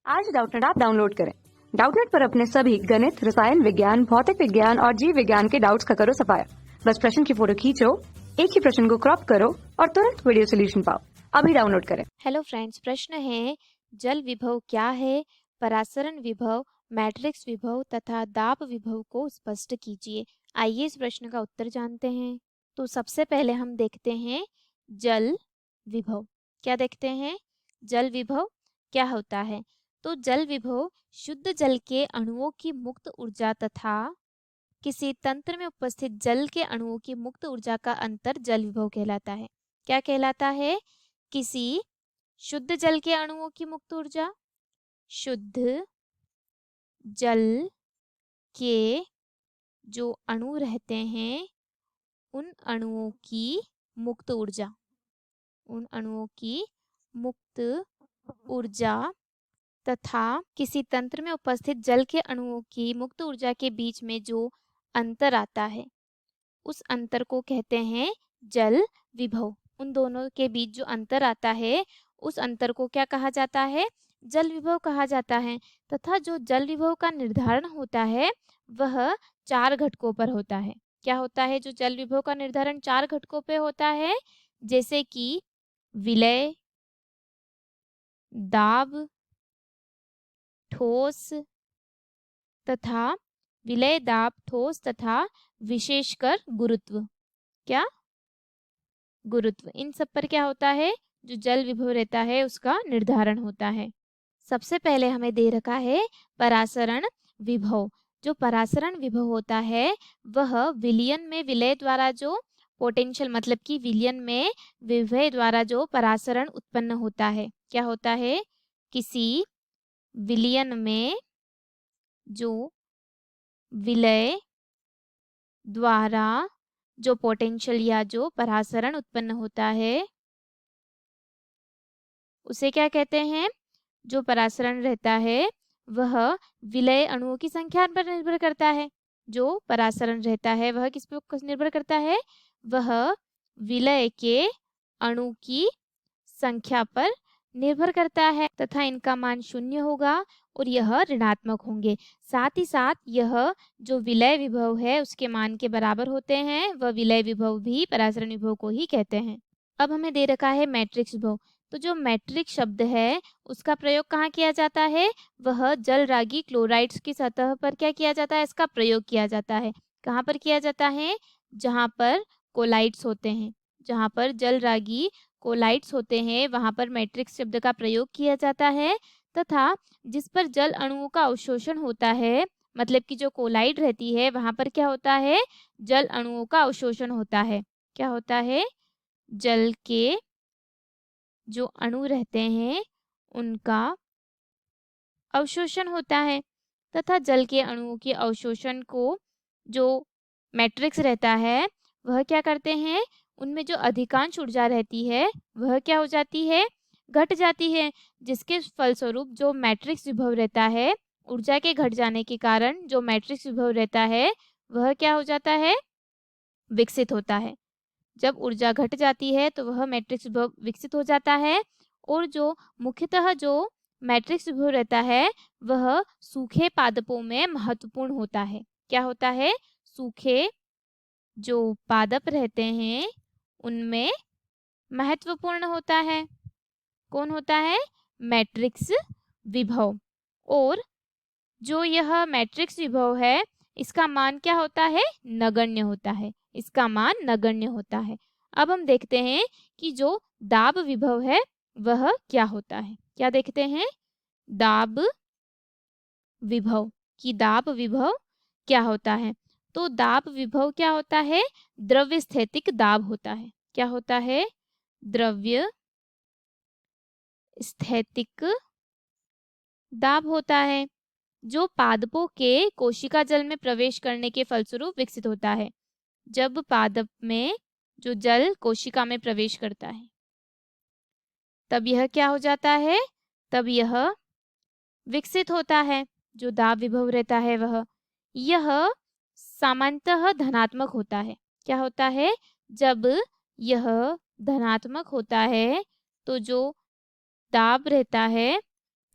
आज Doubtnut app download करें। Doubtnut पर अपने सभी गणित, रसायन विज्ञान, भौतिक विज्ञान और जीव विज्ञान के डाउट्स का करो सफाया। बस प्रश्न की फोटो खींचो, एक ही प्रश्न को क्रॉप करो और तुरंत वीडियो सोल्यूशन पाओ। अभी डाउनलोड करें। हेलो फ्रेंड्स, प्रश्न है जल विभव क्या है? परासरण विभव, मैट्रिक्स विभव तथा दाब विभव को स्पष्ट कीजिए। आइए इस प्रश्न का उत्तर जानते हैं। तो सबसे पहले हम देखते हैं जल विभव। क्या देखते हैं? जल विभव क्या होता है? तो जल विभव शुद्ध जल के अणुओं की मुक्त ऊर्जा तथा किसी तंत्र में उपस्थित जल के अणुओं की मुक्त ऊर्जा का अंतर जल विभव कहलाता है। क्या कहलाता है? किसी शुद्ध जल के अणुओं की मुक्त ऊर्जा, शुद्ध जल के जो अणु रहते हैं उन अणुओं की मुक्त ऊर्जा, उन अणुओं की मुक्त ऊर्जा तथा किसी तंत्र में उपस्थित जल के अणुओं की मुक्त ऊर्जा के बीच में जो अंतर आता है उस अंतर को कहते हैं जल विभव। उन दोनों के बीच जो अंतर आता है उस अंतर को क्या कहा जाता है? जल विभव कहा जाता है। तथा जो जल विभव का निर्धारण होता है वह 4 घटकों पर होता है। क्या होता है? जो जल विभव का निर्धारण 4 घटकों पे होता है, जैसे कि विलय, दाब, ठोस तथा विलय, दाब, ठोस तथा विशेषकर गुरुत्व। क्या? गुरुत्व। इन सब पर क्या होता है? जो जल विभव रहता है उसका निर्धारण होता है। सबसे पहले हमें दे रखा है परासरण विभव। जो परासरण विभव होता है वह विलयन में विलय द्वारा जो पोटेंशियल, मतलब कि विलयन में विभव द्वारा जो परासरण उत्पन्न होता है। क्या होता है? किसी विलयन में जो विलय द्वारा जो पोटेंशियल या जो परासरण उत्पन्न होता है उसे क्या कहते हैं? जो परासरण रहता है वह विलय अणुओं की संख्या पर निर्भर करता है। जो परासरण रहता है वह किस पर निर्भर करता है? वह विलय के अणु की संख्या पर निर्भर करता है तथा इनका मान 0 होगा और यह ऋणात्मक होंगे। साथ ही साथ यह जो विलय विभव है उसके मान के बराबर होते हैं, वह विलय विभव भी परासरण विभव को ही कहते हैं। अब हमें दे रखा है मैट्रिक्स विभव। तो जो मैट्रिक्स शब्द है उसका प्रयोग कहाँ किया जाता है? वह जल रागी क्लोराइड्स की सतह पर क्या किया जाता है? इसका प्रयोग किया जाता है। कहाँ पर किया जाता है? जहाँ पर कोलाइड्स होते हैं, जहाँ पर जल रागी कोलाइड्स होते हैं वहाँ पर मैट्रिक्स शब्द का प्रयोग किया जाता है। तथा जिस पर जल अणुओं का अवशोषण होता है, मतलब कि जो कोलाइड रहती है वहाँ पर क्या होता है? जल अणुओं का अवशोषण होता है। क्या होता है? जल के जो अणु रहते हैं उनका अवशोषण होता है। तथा जल के अणुओं के अवशोषण को जो मैट्रिक्स रहता है वह क्या करते हैं? उनमें जो अधिकांश ऊर्जा रहती है वह क्या हो जाती है? घट जाती है। जिसके फलस्वरूप जो मैट्रिक्स विभव रहता है, ऊर्जा के घट जाने के कारण जो मैट्रिक्स विभव रहता है वह क्या हो जाता है? विकसित होता है। जब ऊर्जा घट जाती है तो वह मैट्रिक्स विभव विकसित हो जाता है। और जो मुख्यतः जो मैट्रिक्स विभव रहता है वह सूखे पादपों में महत्वपूर्ण होता है। क्या होता है? सूखे जो पादप रहते हैं उनमें महत्वपूर्ण होता है। कौन होता है? मैट्रिक्स विभव। और जो यह मैट्रिक्स विभव है इसका मान क्या होता है? नगण्य होता है। इसका मान नगण्य होता है। अब हम देखते हैं कि जो दाब विभव है वह क्या होता है। क्या देखते हैं? दाब विभव। कि दाब विभव क्या होता है? तो दाब विभव क्या होता है? द्रव्य स्थैतिक दाब होता है। क्या होता है? द्रव्य स्थैतिक दाब होता है, जो पादपों के कोशिका जल में प्रवेश करने के फलस्वरूप विकसित होता है। जब पादप में जो जल कोशिका में प्रवेश करता है तब यह क्या हो जाता है? तब यह विकसित होता है। जो दाब विभव रहता है वह यह सामान्यतः धनात्मक होता है। क्या होता है? जब यह धनात्मक होता है तो जो दाब रहता है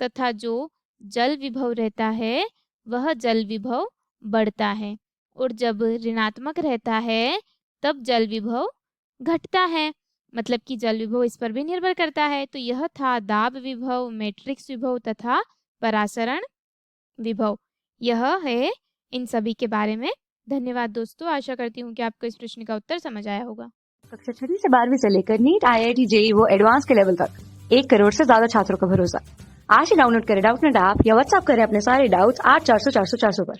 तथा जो जल विभव रहता है वह जल विभव बढ़ता है, और जब ऋणात्मक रहता है तब जल विभव घटता है। मतलब कि जल विभव इस पर भी निर्भर करता है। तो यह था दाब विभव, मैट्रिक्स विभव तथा परासरण विभव। यह है इन सभी के बारे में। धन्यवाद दोस्तों, आशा करती हूँ कि आपको इस प्रश्न का उत्तर समझ आया होगा। कक्षा 6 से 12वीं से लेकर नीट, IIT, JEE वो एडवांस के लेवल तक 1 करोड़ से ज्यादा छात्रों का भरोसा। आज ही डाउनलोड करें डाउटनेट ऐप या व्हाट्सएप करें अपने सारे डाउट्स 8400 400 400 पर।